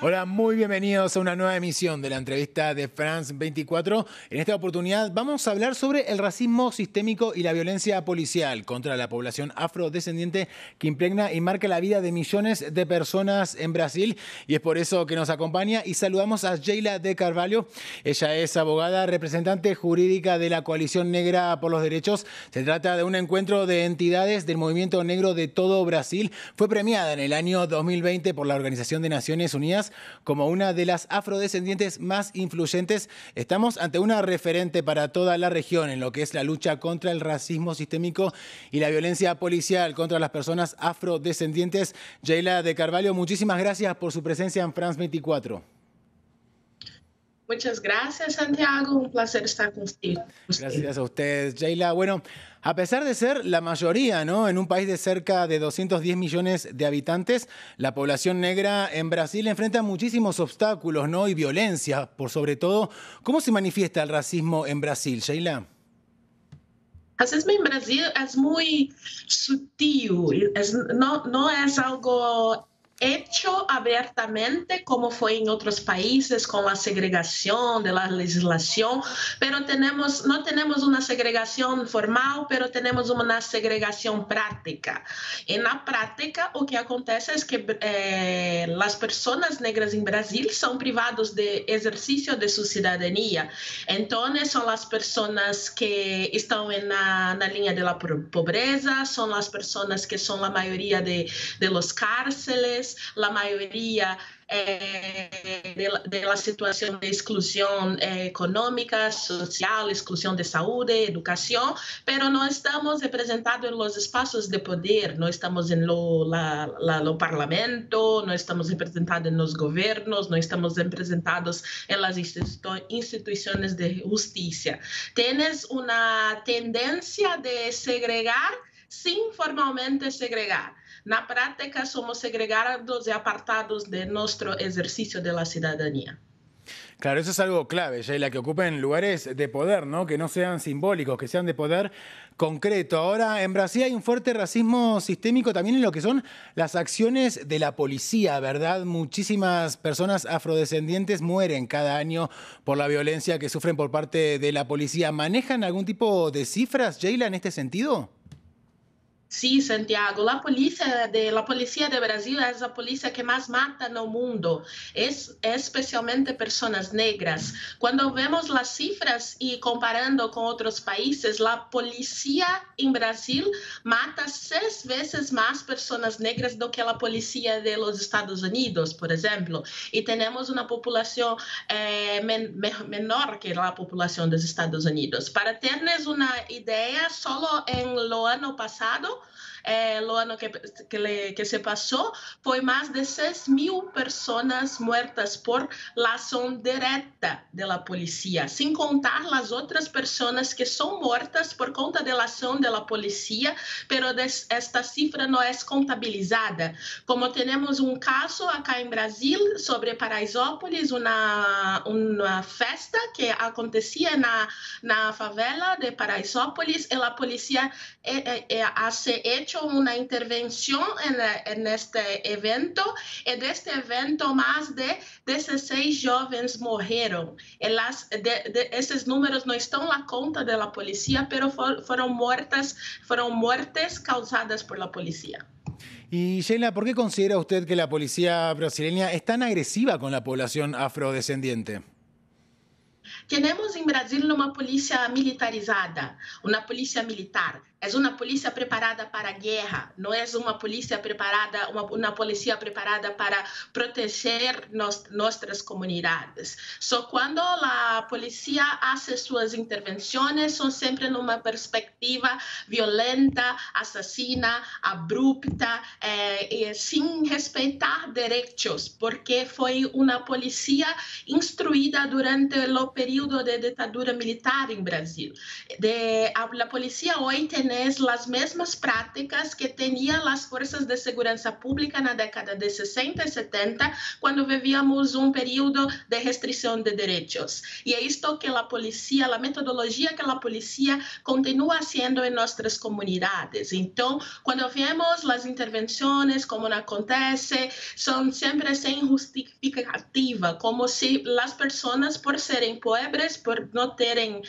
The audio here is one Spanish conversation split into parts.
Hola, muy bienvenidos a una nueva emisión de la entrevista de France 24. En esta oportunidad vamos a hablar sobre el racismo sistémico y la violencia policial contra la población afrodescendiente que impregna y marca la vida de millones de personas en Brasil. Y es por eso que nos acompaña y saludamos a Sheila de Carvalho. Ella es abogada, representante jurídica de la Coalición Negra por los Derechos. Se trata de un encuentro de entidades del movimiento negro de todo Brasil. Fue premiada en el año 2020 por la Organización de Naciones Unidas como una de las afrodescendientes más influyentes. Estamos ante una referente para toda la región en lo que es la lucha contra el racismo sistémico y la violencia policial contra las personas afrodescendientes. Sheila de Carvalho, muchísimas gracias por su presencia en France 24. Muchas gracias, Santiago. Un placer estar contigo. Gracias a usted, Sheila. Bueno, a pesar de ser la mayoría, ¿no?, en un país de cerca de 210 millones de habitantes, la población negra en Brasil enfrenta muchísimos obstáculos, ¿no?, y violencia, por sobre todo. ¿Cómo se manifiesta el racismo en Brasil, Sheila? Racismo en Brasil es muy sutil, no es algo hecho abiertamente como fue en otros países con la segregación de la legislación, pero no tenemos una segregación formal, pero tenemos una segregación práctica. En la práctica, lo que acontece es que las personas negras en Brasil son privados de ejercicio de su ciudadanía. Entonces, son las personas que están en la línea de la pobreza, son las personas que son la mayoría de los cárceles, la mayoría de la situación de exclusión económica, social, exclusión de salud, educación, pero no estamos representados en los espacios de poder, no estamos en lo parlamento, no estamos representados en los gobiernos, no estamos representados en las instituciones de justicia. Tienes una tendencia de segregar sin formalmente segregar. Na práctica, somos segregados y apartados de nuestro ejercicio de la ciudadanía. Claro, eso es algo clave, Sheila, que ocupen lugares de poder, ¿no?, que no sean simbólicos, que sean de poder concreto. Ahora, en Brasil hay un fuerte racismo sistémico también en lo que son las acciones de la policía, ¿verdad? Muchísimas personas afrodescendientes mueren cada año por la violencia que sufren por parte de la policía. ¿Manejan algún tipo de cifras, Sheila, en este sentido? Sí, Santiago, la policía de Brasil es la policía que más mata en el mundo, es especialmente personas negras. Cuando vemos las cifras y comparando con otros países, la policía en Brasil mata 6 veces más personas negras do que la policía de los Estados Unidos, por ejemplo. Y tenemos una población menor que la población de los Estados Unidos. Para tenerles una idea, solo en lo año pasado, lo año que se pasó, fue más de 6.000 personas muertas por la acción directa de la policía, sin contar las otras personas que son muertas por conta de la acción de la policía, pero esta cifra no es contabilizada. Como tenemos un caso acá en Brasil sobre Paraisópolis, una festa que acontecía en la favela de Paraisópolis, y la policía hace hecho una intervención en este evento, y de este evento más de 16 jóvenes murieron. Esos números no están en la cuenta de la policía, pero fueron muertes causadas por la policía. Y Sheila, ¿por qué considera usted que la policía brasileña es tan agresiva con la población afrodescendiente? Tenemos en Brasil una policía militarizada, una policía militar. Es una policía preparada para guerra, no es una policía preparada, una policía preparada para proteger nuestras comunidades. Cuando la policía hace sus intervenciones, son siempre en una perspectiva violenta, asesina, abrupta, sin respetar derechos, porque fue una policía instruida durante el periodo período de ditadura militar en Brasil. La policía hoy tiene las mismas prácticas que tenían las fuerzas de seguridad pública en la década de 60 y 70, cuando vivíamos un período de restricción de derechos. Y esto que la policía, la metodología que la policía continúa haciendo en nuestras comunidades. Entonces, cuando vemos las intervenciones, como acontece, son siempre sin justificativa, como si las personas, por serem pobres, por no terem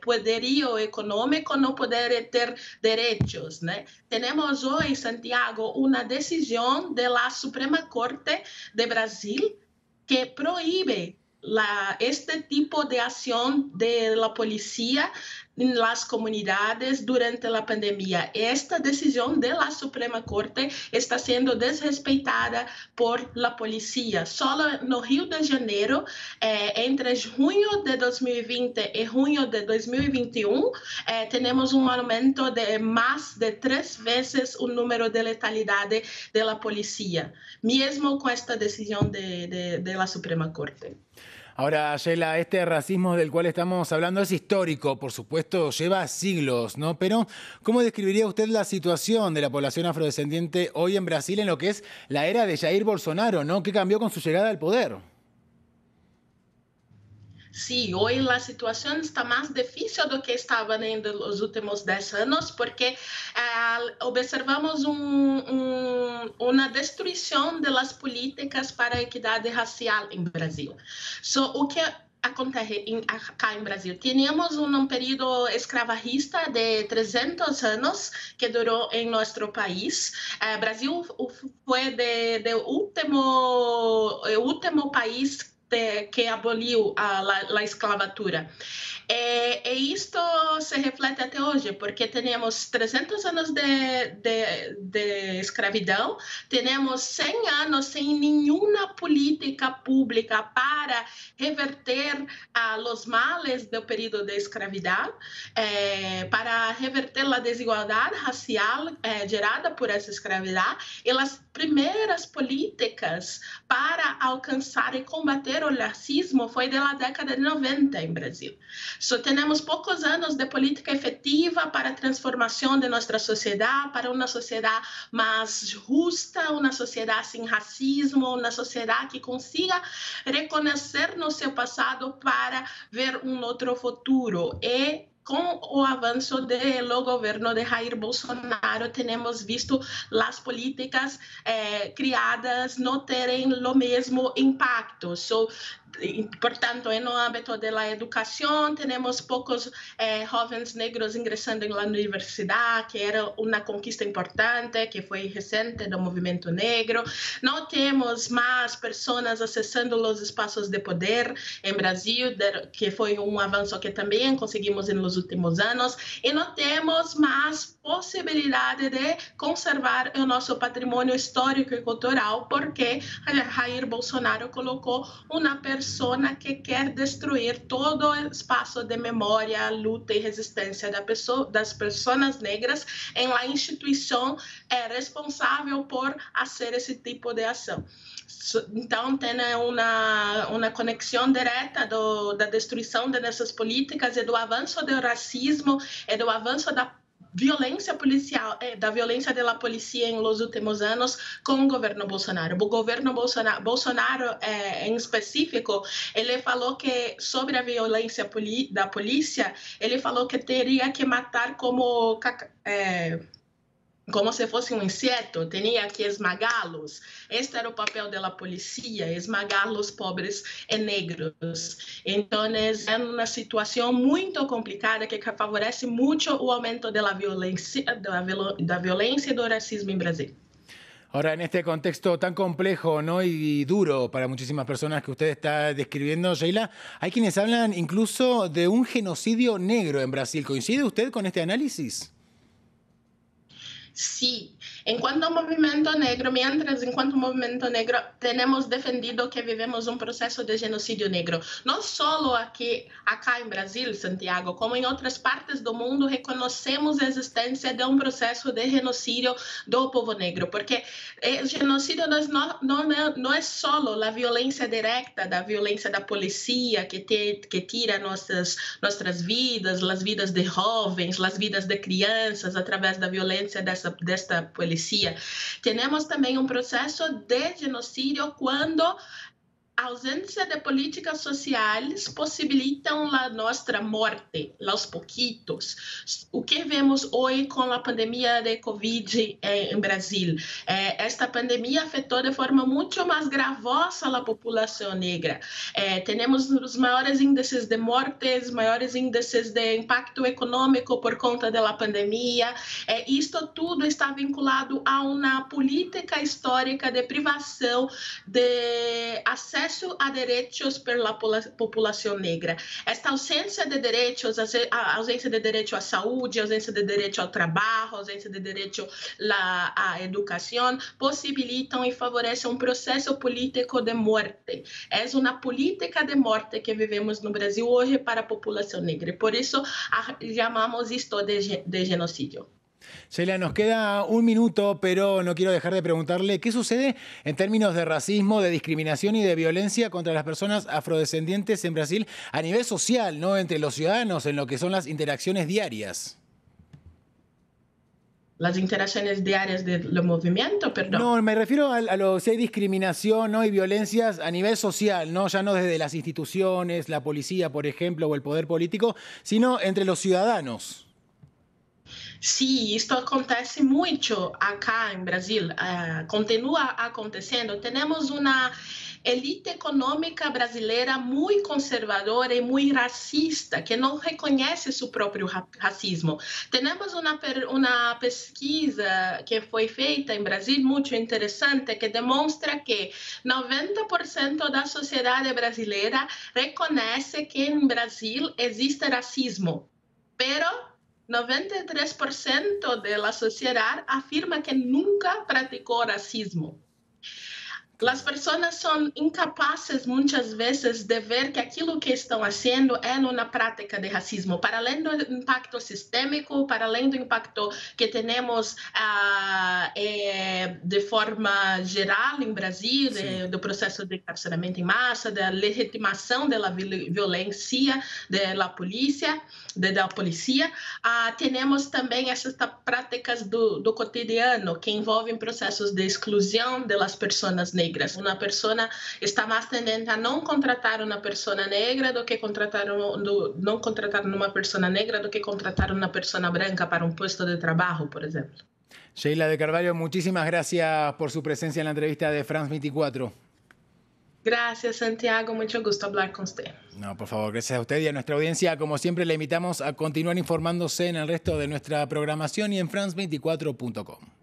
poderio econômico, não poderem ter direitos, né? Temos hoje, Santiago, uma decisão da Suprema Corte de Brasil que proíbe este tipo de ação da polícia en las comunidades durante la pandemia. Esta decisión de la Suprema Corte está siendo desrespeitada por la policía. Solo no Rio de Janeiro, entre junio de 2020 y junio de 2021, tenemos un aumento de más de 3 veces el número de letalidad de la policía, mismo con esta decisión de la Suprema Corte. Ahora, Sheila, este racismo del cual estamos hablando es histórico, por supuesto, lleva siglos, ¿no? Pero, ¿cómo describiría usted la situación de la población afrodescendiente hoy en Brasil en lo que es la era de Jair Bolsonaro, ¿no? ¿Qué cambió con su llegada al poder? Sí, hoy la situación está más difícil do que estaba en los últimos 10 años, porque observamos una destruição de las políticas para a equidade racial em Brasil. O que acontece acá em Brasil? Tínhamos um período escravagista de 300 anos que durou em nosso país. Brasil foi o último país que aboliu a escravatura. E isto se reflete até hoje, porque temos 300 anos de escravidão, temos 100 anos sem nenhuma política pública para reverter os males do período de escravidão, para reverter a desigualdade racial gerada por essa escravidão, e as primeiras políticas para alcançar e combater o racismo foi da década de 90 em Brasil. Temos poucos anos de política efetiva para a transformação de nossa sociedade, para uma sociedade mais justa, uma sociedade sem racismo, uma sociedade que consiga reconhecer no seu passado para ver outro futuro. E com o avanço do governo de Jair Bolsonaro, temos visto as políticas criadas não terem o mesmo impacto. Portanto, no âmbito da educação, temos poucos jovens negros ingressando na universidade, que era uma conquista importante, que foi recente do movimento negro. Não temos mais pessoas acessando os espaços de poder em Brasil, que foi um avanço que também conseguimos nos últimos anos. E não temos mais possibilidade de conservar o nosso patrimônio histórico e cultural, porque Jair Bolsonaro colocou uma pessoa que quer destruir todo o espaço de memória, luta e resistência das pessoas negras em la instituição responsável por fazer esse tipo de ação. Então, tem uma conexão direta da destruição dessas políticas e do avanço do racismo e do avanço da violência policial, da violência da polícia em los últimos anos com o governo Bolsonaro. O governo Bolsonaro, em específico, ele falou que sobre a violência da polícia, ele falou que teria que matar como se fosse inseto, tinha que esmagá-los. Este era o papel da polícia, esmagar os pobres e negros. Então, é uma situação muito complicada que favorece muito o aumento da violência e do racismo em Brasil. Ahora, en este contexto tan complejo, ¿no? y duro para muchísimas personas que usted está describiendo, Sheila, hay quienes hablan incluso de un genocidio negro en Brasil. ¿Coincide usted con este análisis? Sim, Enquanto movimento negro, temos defendido que vivemos um processo de genocídio negro. Não só acá em Brasil, Santiago, como em outras partes do mundo, reconhecemos a existência de um processo de genocídio do povo negro, porque o genocídio não é só a violência direta, da violência da polícia que tira nossas vidas, as vidas de jovens, as vidas de crianças, através da violência desta polícia. Temos também um processo de genocídio quando a ausência de políticas sociais possibilitam a nossa morte, aos pouquitos. O que vemos hoje com a pandemia de Covid em Brasil? Esta pandemia afetou de forma muito mais gravosa a população negra. Temos os maiores índices de mortes, maiores índices de impacto econômico por conta da pandemia. Isto tudo está vinculado a uma política histórica de privação de acesso a direitos pela população negra. Esta ausência de direitos, a ausência de direito à saúde, a ausência de direito ao trabalho, a ausência de direito à educação, possibilitam e favorecem um processo político de morte. É uma política de morte que vivemos no Brasil hoje para a população negra. E por isso chamamos isto de genocídio. Sheila, nos queda un minuto, pero no quiero dejar de preguntarle qué sucede en términos de racismo, de discriminación y de violencia contra las personas afrodescendientes en Brasil a nivel social, ¿no? Entre los ciudadanos, en lo que son las interacciones diarias. Las interacciones diarias del movimiento, perdón. No, me refiero a lo si hay discriminación, ¿no? Y violencias a nivel social, ¿no? Ya no desde las instituciones, la policía, por ejemplo, o el poder político, sino entre los ciudadanos. Sim, isto acontece muito acá em Brasil, continua acontecendo. Temos uma elite econômica brasileira muito conservadora e muito racista, que não reconhece seu próprio racismo. Temos uma pesquisa que foi feita em Brasil, muito interessante, que demonstra que 90% da sociedade brasileira reconhece que em Brasil existe racismo, pero 93% da sociedade afirma que nunca praticou racismo. As pessoas são incapazes, muitas vezes, de ver que aquilo que estão fazendo é uma prática de racismo. Para além do impacto sistêmico, para além do impacto que temos de forma geral em Brasil, do processo de encarceramento em massa, da legitimação da violência da polícia, temos também essas práticas do cotidiano que envolvem processos de exclusão das pessoas negras. Uma pessoa está mais tendente a não contratar uma pessoa negra do que não contratar uma pessoa negra do que contratar uma pessoa branca para um posto de trabalho, por exemplo. Sheila de Carvalho, muchísimas gracias por su presencia en la entrevista de France 24. Gracias, Santiago. Mucho gusto hablar con usted. No, por favor, gracias a usted y a nuestra audiencia. Como siempre, le invitamos a continuar informándose en el resto de nuestra programación y en france24.com.